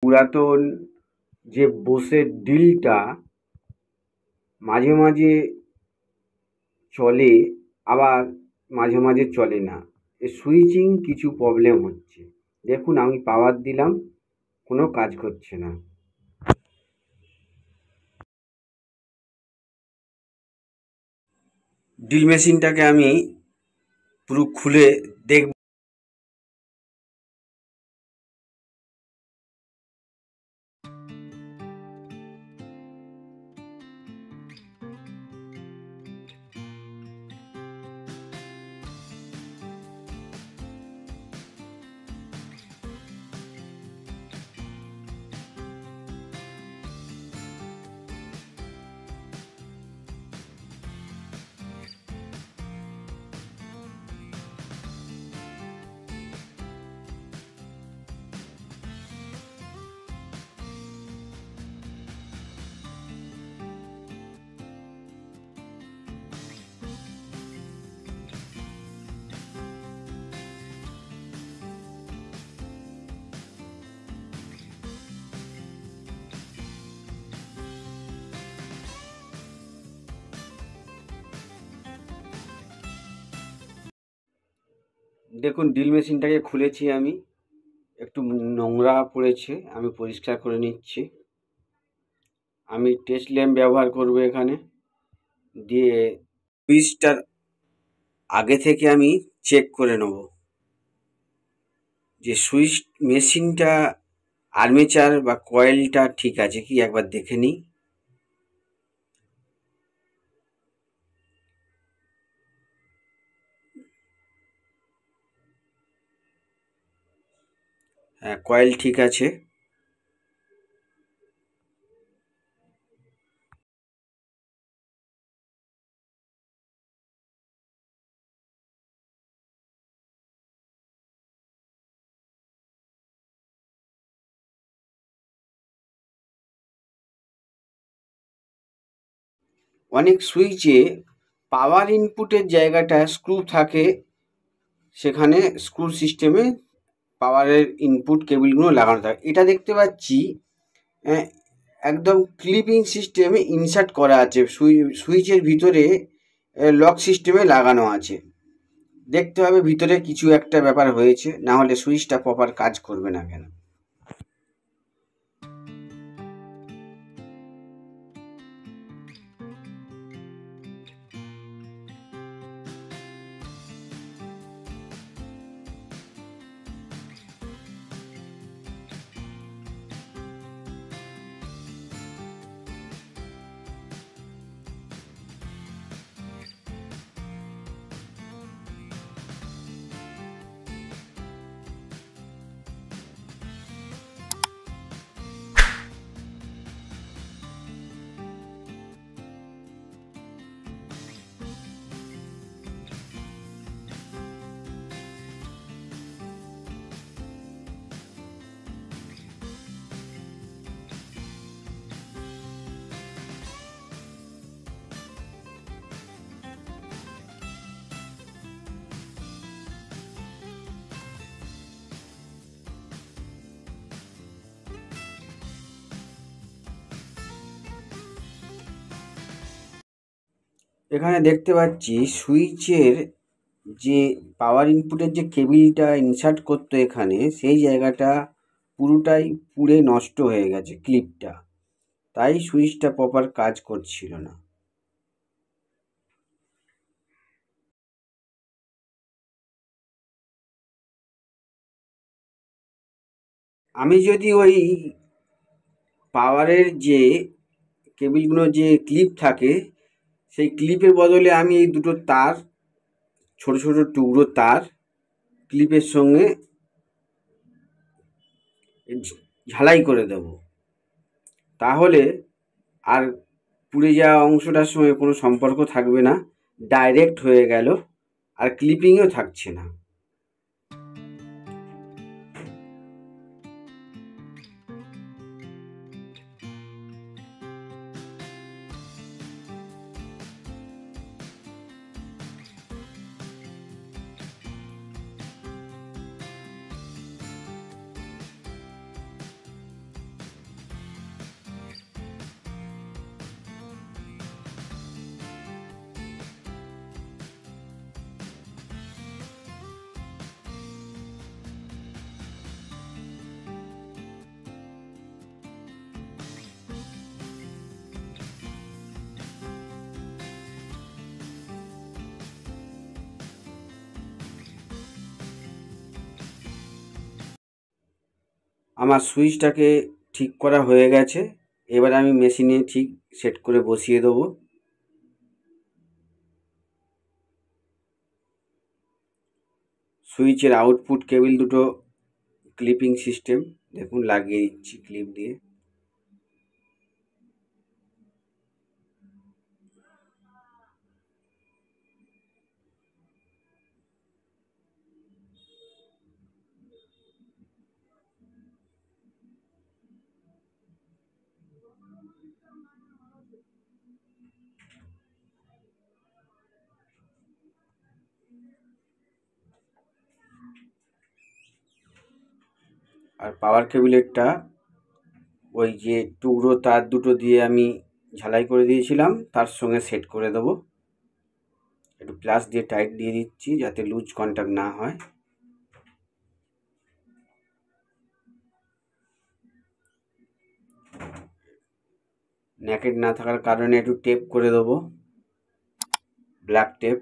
পুরাতন যে বোসের ড্রিলটা মাঝে মাঝে চলে, আবার মাঝে মাঝে চলে না। সুইচিং কিছু প্রবলেম হচ্ছে। দেখুন আমি পাওয়ার দিলাম, কোনো কাজ করছে না। ড্রিল মেশিনটাকে আমি পুরো খুলে দেখব। দেখুন ড্রিল মেশিনটাকে খুলেছি আমি, একটু নোংরা পড়েছে, আমি পরিষ্কার করে নিচ্ছি। আমি টেস্ট ল্যাম্প ব্যবহার করব এখানে, দিয়ে সুইচটার আগে থেকে আমি চেক করে নেব যে সুইচ মেশিনটা আর্মেচার বা কয়েলটা ঠিক আছে কি, একবার দেখে নিই। হ্যাঁ, কয়েল ঠিক আছে। অনেক সুইচে পাওয়ার ইনপুটের জায়গাটা স্ক্রু থাকে, সেখানে স্ক্রু সিস্টেমে পাওয়ারের ইনপুট কেবিলগুলো লাগানো থাকে। এটা দেখতে পাচ্ছি একদম ক্লিপিং সিস্টেমে ইনসার্ট করা আছে, সুইচের ভিতরে লক সিস্টেমে লাগানো আছে। দেখতে হবে ভিতরে কিছু একটা ব্যাপার হয়েছে, না হলে সুইচটা প্রপার কাজ করবে না কেন। এখানে দেখতে পাচ্ছি সুইচের যে পাওয়ার ইনপুটের যে কেবিলটা ইনসার্ট করতো এখানে, সেই জায়গাটা পুরোটাই পুড়ে নষ্ট হয়ে গেছে ক্লিপটা, তাই সুইচটা প্রপার কাজ করছিল না। আমি যদি ওই পাওয়ারের যে কেবিলগুলো যে ক্লিপ থাকে, সেই ক্লিপের বদলে আমি এই দুটো তার, ছোট ছোট টুকরো তার ক্লিপের সঙ্গে ঝালাই করে দেব, তাহলে আর পুড়ে যাওয়া অংশটার সঙ্গে কোনো সম্পর্ক থাকবে না, ডাইরেক্ট হয়ে গেল, আর ক্লিপিংও থাকছে না। আমার সুইচটাকে ঠিক করা হয়ে গেছে। এবার আমি মেশিনে ঠিক সেট করে বসিয়ে দেবো। সুইচের আউটপুট কেবল দুটো ক্লিপিং সিস্টেম দেখুন লাগিয়ে দিচ্ছি ক্লিপ দিয়ে। আর পাওয়ার কেবিলেরটা ওই যে টুকরো তার দুটো দিয়ে আমি ঝালাই করে দিয়েছিলাম তার সঙ্গে সেট করে দেবো। একটু প্লাস দিয়ে টাইট দিয়ে দিচ্ছি যাতে লুজ কন্ট্যাক্ট না হয়। ন্যাকেট না থাকার কারণে একটু টেপ করে দেবো, ব্ল্যাক টেপ।